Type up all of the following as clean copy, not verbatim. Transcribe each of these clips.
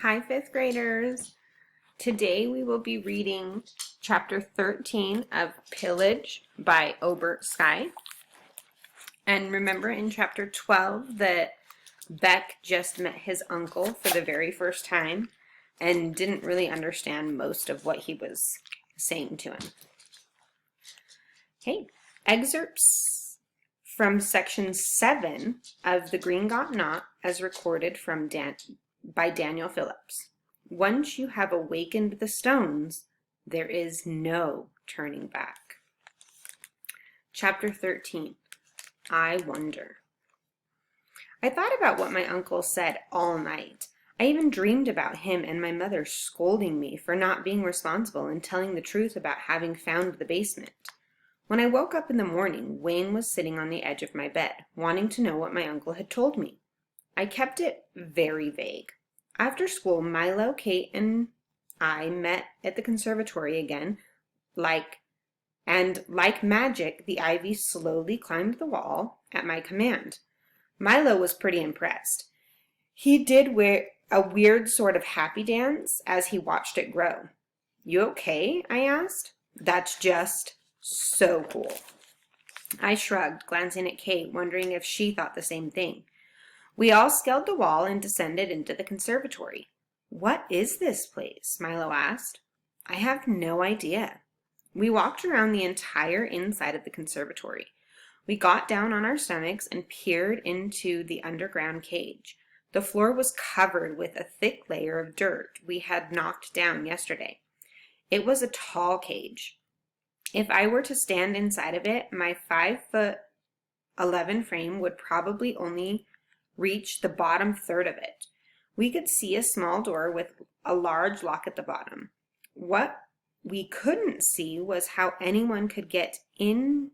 Hi, fifth graders. Today we will be reading chapter 13 of Pillage by Ch. And remember in chapter 12 that Beck just met his uncle for the very first time and didn't really understand most of what he was saying to him. Okay, excerpts from section 7 of The Green Got Not as recorded by Daniel Phillips. Once you have awakened the stones, there is no turning back. Chapter 13, I Wonder. I thought about what my uncle said all night. I even dreamed about him and my mother scolding me for not being responsible and telling the truth about having found the basement. When I woke up in the morning, Wayne was sitting on the edge of my bed, wanting to know what my uncle had told me. I kept it very vague. After school, Milo, Kate, and I met at the conservatory again, like magic, the ivy slowly climbed the wall at my command. Milo was pretty impressed. He did wear a weird sort of happy dance as he watched it grow. "You okay?" I asked. "That's just so cool." I shrugged, glancing at Kate, wondering if she thought the same thing. We all scaled the wall and descended into the conservatory. "What is this place?" Milo asked. "I have no idea." We walked around the entire inside of the conservatory. We got down on our stomachs and peered into the underground cage. The floor was covered with a thick layer of dirt we had knocked down yesterday. It was a tall cage. If I were to stand inside of it, my 5'11" frame would probably only reach the bottom third of it. We could see a small door with a large lock at the bottom. What we couldn't see was how anyone could get to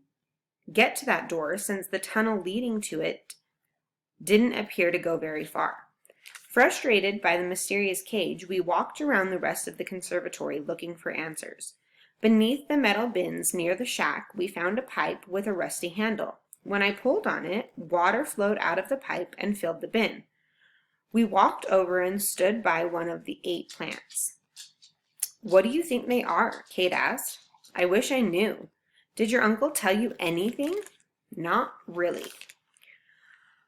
that door, since the tunnel leading to it didn't appear to go very far. Frustrated by the mysterious cage, we walked around the rest of the conservatory looking for answers. Beneath the metal bins near the shack, we found a pipe with a rusty handle. When I pulled on it, water flowed out of the pipe and filled the bin. We walked over and stood by one of the 8 plants. "What do you think they are?" Kate asked. "I wish I knew. Did your uncle tell you anything?" "Not really."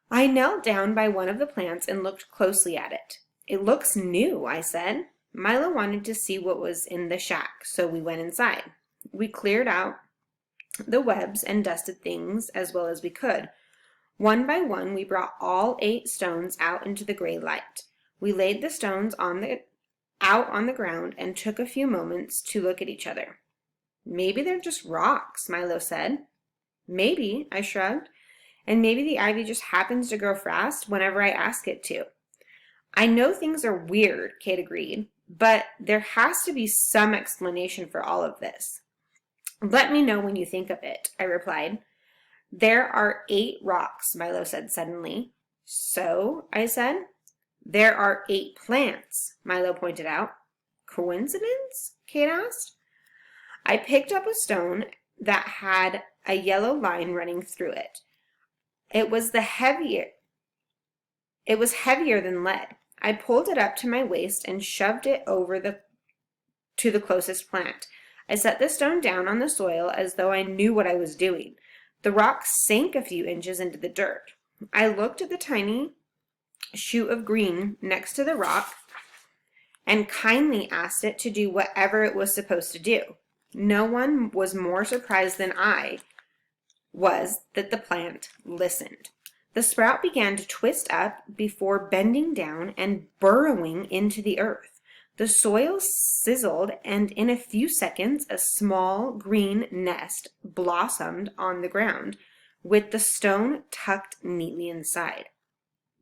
I knelt down by one of the plants and looked closely at it. "It looks new," I said. Milo wanted to see what was in the shack, so we went inside. We cleared out the webs and dusted things as well as we could. One by one, we brought all 8 stones out into the gray light. We laid the stones out on the ground and took a few moments to look at each other. "Maybe they're just rocks," Milo said. "Maybe," I shrugged. "And maybe the ivy just happens to grow fast whenever I ask it to." "I know things are weird," Kate agreed, "but there has to be some explanation for all of this." "Let me know when you think of it," I replied. "There are 8 rocks," Milo said suddenly. "So?" I said. "There are 8 plants," Milo pointed out. "Coincidence?" Kate asked. I picked up a stone that had a yellow line running through it. It was heavier than lead. I pulled it up to my waist and shoved it over to the closest plant. I set the stone down on the soil as though I knew what I was doing. The rock sank a few inches into the dirt. I looked at the tiny shoot of green next to the rock and kindly asked it to do whatever it was supposed to do. No one was more surprised than I was that the plant listened. The sprout began to twist up before bending down and burrowing into the earth. The soil sizzled, and in a few seconds, a small green nest blossomed on the ground, with the stone tucked neatly inside.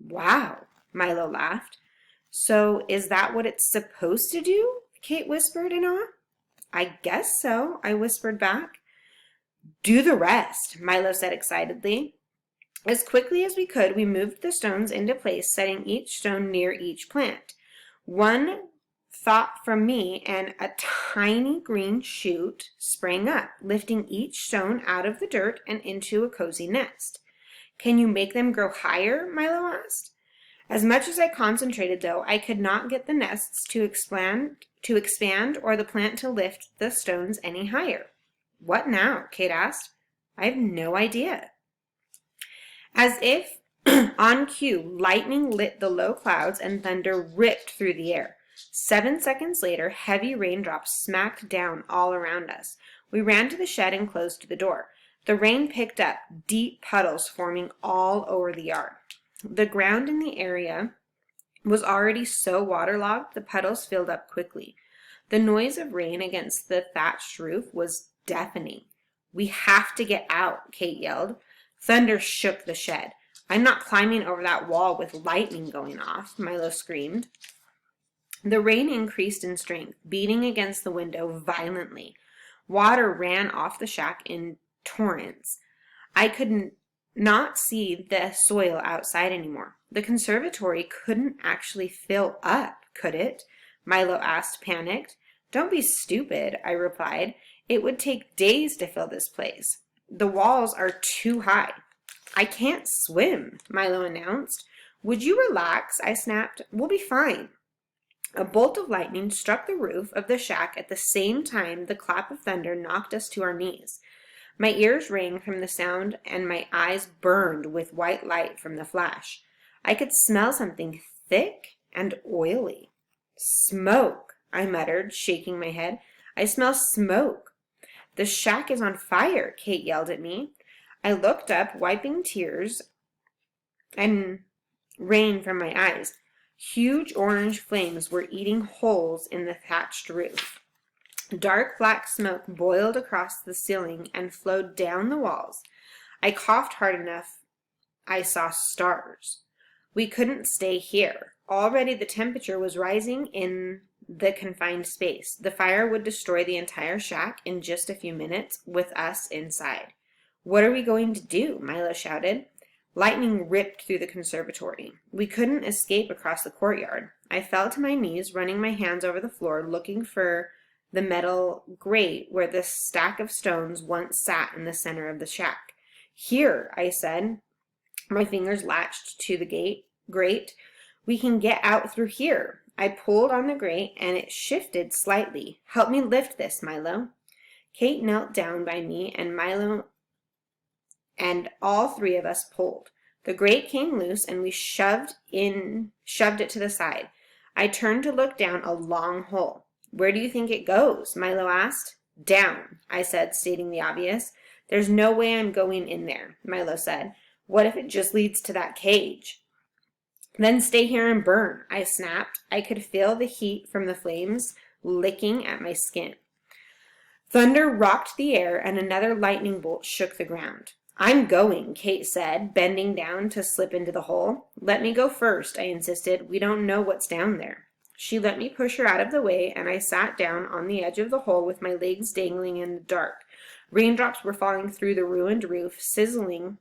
"Wow," Milo laughed. "So is that what it's supposed to do?" Kate whispered in awe. "I guess so," I whispered back. "Do the rest," Milo said excitedly. As quickly as we could, we moved the stones into place, setting each stone near each plant. One thought from me, and a tiny green shoot sprang up, lifting each stone out of the dirt and into a cozy nest. "Can you make them grow higher?" Milo asked. As much as I concentrated, though, I could not get the nests to expand or the plant to lift the stones any higher. What now? Kate asked. I have no idea. As if on cue, lightning lit the low clouds and thunder ripped through the air. 7 seconds later, heavy raindrops smacked down all around us. We ran to the shed and closed the door. The rain picked up, deep puddles forming all over the yard. The ground in the area was already so waterlogged the puddles filled up quickly. The noise of rain against the thatched roof was deafening. We have to get out, Kate yelled. Thunder shook the shed. I'm not climbing over that wall with lightning going off, Milo screamed. The rain increased in strength, beating against the window violently. Water ran off the shack in torrents. I could not see the soil outside anymore. The conservatory couldn't actually fill up, could it? Milo asked, panicked. Don't be stupid, I replied. It would take days to fill this place. The walls are too high. I can't swim, Milo announced. Would you relax? I snapped. We'll be fine. A bolt of lightning struck the roof of the shack at the same time the clap of thunder knocked us to our knees. My ears rang from the sound and my eyes burned with white light from the flash. I could smell something thick and oily. Smoke, I muttered, shaking my head. I smell smoke. The shack is on fire, Kate yelled at me. I looked up, wiping tears and rain from my eyes. Huge orange flames were eating holes in the thatched roof. Dark black smoke boiled across the ceiling and flowed down the walls. I coughed hard enough. I saw stars. We couldn't stay here. Already the temperature was rising in the confined space. The fire would destroy the entire shack in just a few minutes with us inside. What are we going to do? Milo shouted. Lightning ripped through the conservatory. We couldn't escape across the courtyard. I fell to my knees, running my hands over the floor, looking for the metal grate where the stack of stones once sat in the center of the shack. Here, I said. My fingers latched to the grate. We can get out through here. I pulled on the grate, and it shifted slightly. Help me lift this, Milo. Kate knelt down by me, and Milo and all three of us pulled. The grate came loose, and we shoved it to the side. I turned to look down a long hole. Where do you think it goes? Milo asked. Down, I said, stating the obvious. There's no way I'm going in there, Milo said. What if it just leads to that cage? Then stay here and burn, I snapped. I could feel the heat from the flames licking at my skin. Thunder rocked the air, and another lightning bolt shook the ground. I'm going, Kate said, bending down to slip into the hole. Let me go first, I insisted. We don't know what's down there. She let me push her out of the way, and I sat down on the edge of the hole with my legs dangling in the dark. Raindrops were falling through the ruined roof, sizzling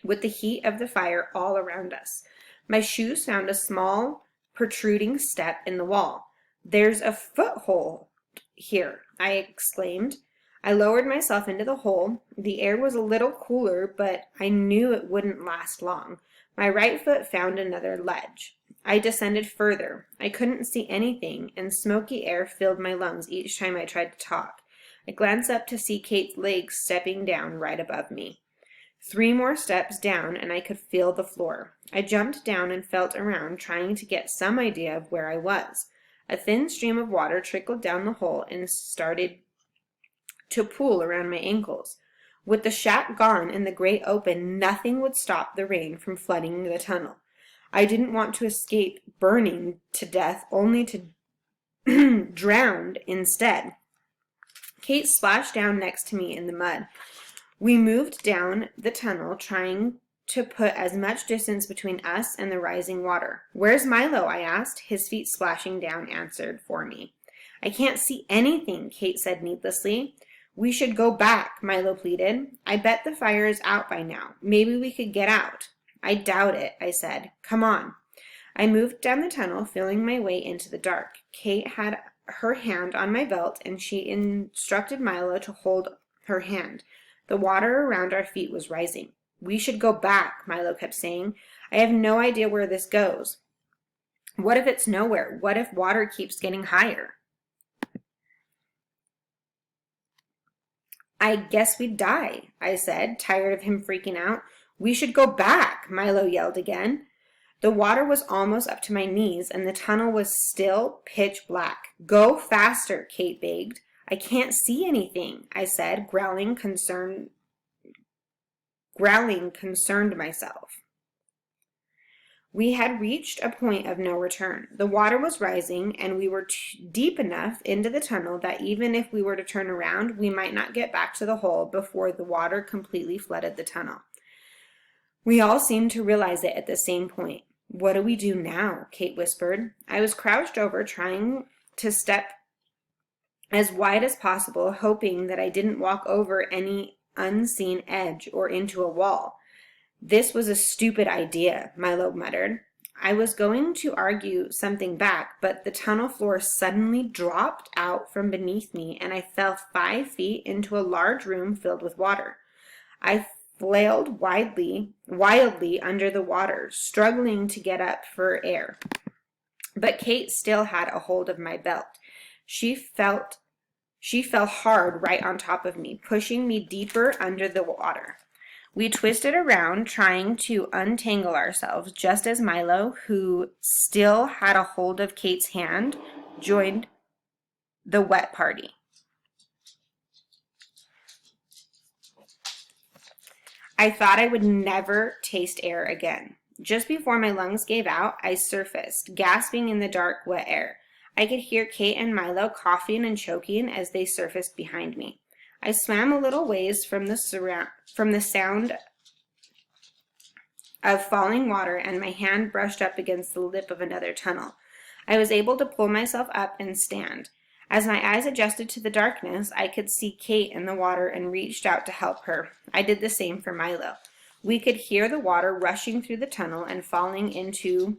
with the heat of the fire all around us. My shoes found a small, protruding step in the wall. There's a foothold here, I exclaimed. I lowered myself into the hole. The air was a little cooler, but I knew it wouldn't last long. My right foot found another ledge. I descended further. I couldn't see anything, and smoky air filled my lungs each time I tried to talk. I glanced up to see Kate's legs stepping down right above me. 3 more steps down, and I could feel the floor. I jumped down and felt around, trying to get some idea of where I was. A thin stream of water trickled down the hole and started to pool around my ankles. With the shack gone and the grate open, nothing would stop the rain from flooding the tunnel. I didn't want to escape burning to death, only to drown instead. Kate splashed down next to me in the mud. We moved down the tunnel, trying to put as much distance between us and the rising water. Where's Milo? I asked. His feet splashing down answered for me. I can't see anything, Kate said needlessly. We should go back, Milo pleaded. I bet the fire is out by now. Maybe we could get out. I doubt it, I said. Come on. I moved down the tunnel, feeling my way into the dark. Kate had her hand on my belt, and she instructed Milo to hold her hand. The water around our feet was rising. We should go back, Milo kept saying. I have no idea where this goes. What if it's nowhere? What if water keeps getting higher? I guess we'd die, I said, tired of him freaking out. We should go back, Milo yelled again. The water was almost up to my knees, and the tunnel was still pitch black. Go faster, Kate begged. I can't see anything, I said, growling concerned myself. We had reached a point of no return. The water was rising, and we were deep enough into the tunnel that even if we were to turn around, we might not get back to the hole before the water completely flooded the tunnel. We all seemed to realize it at the same point. What do we do now? Kate whispered. I was crouched over, trying to step as wide as possible, hoping that I didn't walk over any unseen edge or into a wall. This was a stupid idea, Milo muttered. I was going to argue something back, but the tunnel floor suddenly dropped out from beneath me, and I fell 5 feet into a large room filled with water. I flailed wildly under the water, struggling to get up for air. But Kate still had a hold of my belt. She fell hard right on top of me, pushing me deeper under the water. We twisted around, trying to untangle ourselves, just as Milo, who still had a hold of Kate's hand, joined the wet party. I thought I would never taste air again. Just before my lungs gave out, I surfaced, gasping in the dark, wet air. I could hear Kate and Milo coughing and choking as they surfaced behind me. I swam a little ways from the sound of falling water, and my hand brushed up against the lip of another tunnel. I was able to pull myself up and stand. As my eyes adjusted to the darkness, I could see Kate in the water and reached out to help her. I did the same for Milo. We could hear the water rushing through the tunnel and falling into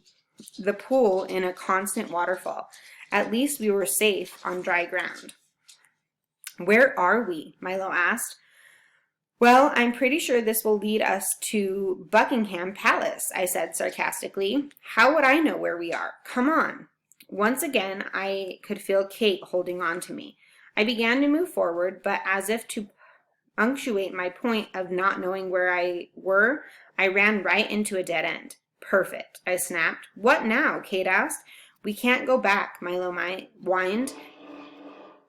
the pool in a constant waterfall. At least we were safe on dry ground. Where are we? Milo asked. Well, I'm pretty sure this will lead us to Buckingham Palace, I said sarcastically. How would I know where we are? Come on. Once again, I could feel Kate holding on to me. I began to move forward, but as if to punctuate my point of not knowing where I ran right into a dead end. Perfect, I snapped. What now? Kate asked. We can't go back, Milo whined.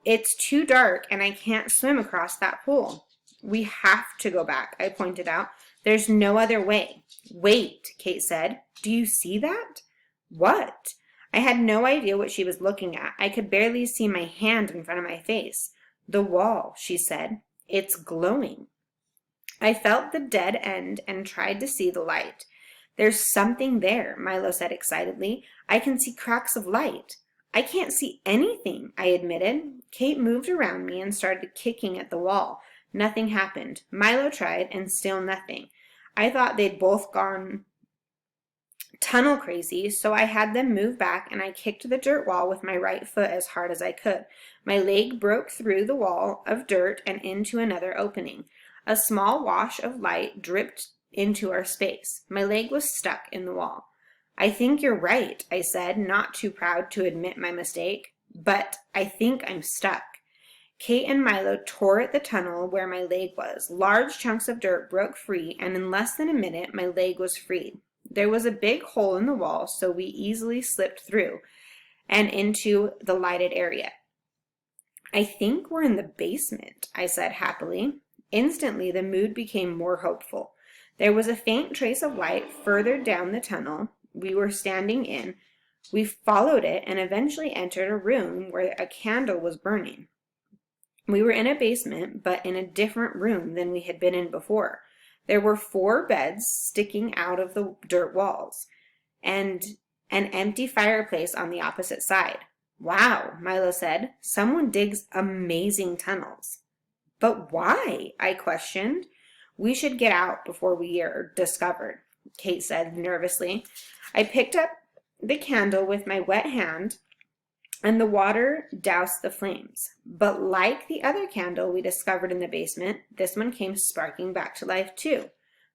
It's too dark and I can't swim across that pool. We have to go back, I pointed out. There's no other way. Wait, Kate said. Do you see that? What? I had no idea what she was looking at. I could barely see my hand in front of my face. The wall, she said. It's glowing. I felt the dead end and tried to see the light. There's something there, Milo said excitedly. I can see cracks of light. I can't see anything, I admitted. Kate moved around me and started kicking at the wall. Nothing happened. Milo tried, and still nothing. I thought they'd both gone tunnel crazy, so I had them move back, and I kicked the dirt wall with my right foot as hard as I could. My leg broke through the wall of dirt and into another opening. A small wash of light dripped into our space. My leg was stuck in the wall. I think you're right, I said, not too proud to admit my mistake, but I think I'm stuck. Kate and Milo tore at the tunnel where my leg was. Large chunks of dirt broke free, and in less than a minute, my leg was freed. There was a big hole in the wall, so we easily slipped through and into the lighted area. I think we're in the basement, I said happily. Instantly, the mood became more hopeful. There was a faint trace of light further down the tunnel we were standing in. We followed it and eventually entered a room where a candle was burning. We were in a basement, but in a different room than we had been in before. There were 4 beds sticking out of the dirt walls, and an empty fireplace on the opposite side. Wow, Milo said. Someone digs amazing tunnels. But why? I questioned. We should get out before we are discovered, Kate said nervously. I picked up the candle with my wet hand, and the water doused the flames. But like the other candle we discovered in the basement, this one came sparking back to life too.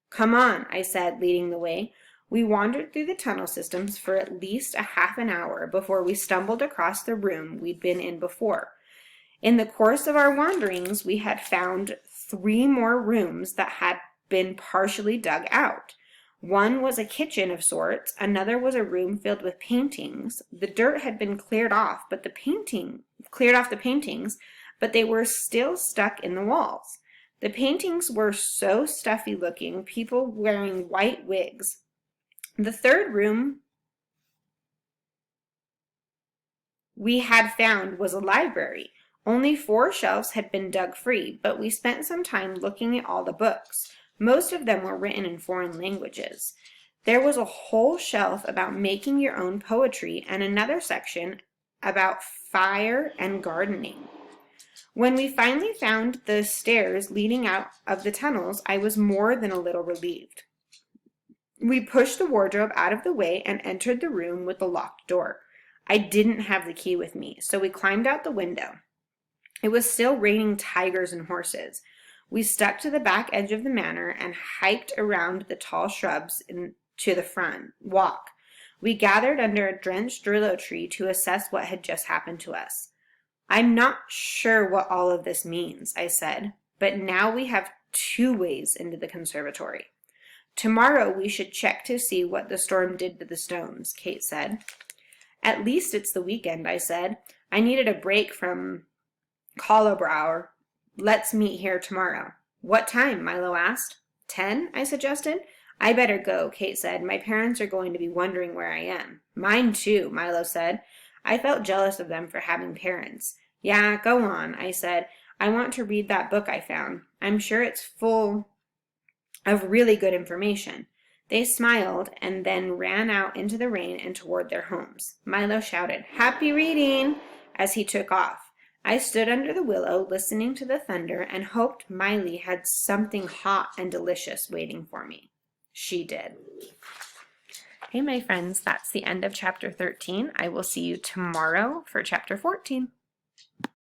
Come on, I said, leading the way. We wandered through the tunnel systems for at least a half an hour before we stumbled across the room we'd been in before. In the course of our wanderings, we had found 3 more rooms that had been partially dug out. One was a kitchen of sorts, another was a room filled with paintings. The dirt had been cleared off the paintings, but they were still stuck in the walls. The paintings were so stuffy looking, people wearing white wigs. The third room we had found was a library. Only 4 shelves had been dug free, but we spent some time looking at all the books. Most of them were written in foreign languages. There was a whole shelf about making your own poetry and another section about fire and gardening. When we finally found the stairs leading out of the tunnels, I was more than a little relieved. We pushed the wardrobe out of the way and entered the room with the locked door. I didn't have the key with me, so we climbed out the window. It was still raining tigers and horses. We stuck to the back edge of the manor and hiked around the tall shrubs to the front walk. We gathered under a drenched willow tree to assess what had just happened to us. I'm not sure what all of this means, I said, but now we have 2 ways into the conservatory. Tomorrow we should check to see what the storm did to the stones, Kate said. At least it's the weekend, I said. I needed a break from Callowbrower. Let's meet here tomorrow. What time? Milo asked. 10, I suggested. I better go, Kate said. My parents are going to be wondering where I am. Mine too, Milo said. I felt jealous of them for having parents. Yeah, go on, I said. I want to read that book I found. I'm sure it's full of really good information. They smiled and then ran out into the rain and toward their homes. Milo shouted, "Happy reading!" as he took off. I stood under the willow, listening to the thunder, and hoped Miley had something hot and delicious waiting for me. She did. Hey, my friends, that's the end of chapter 13. I will see you tomorrow for chapter 14.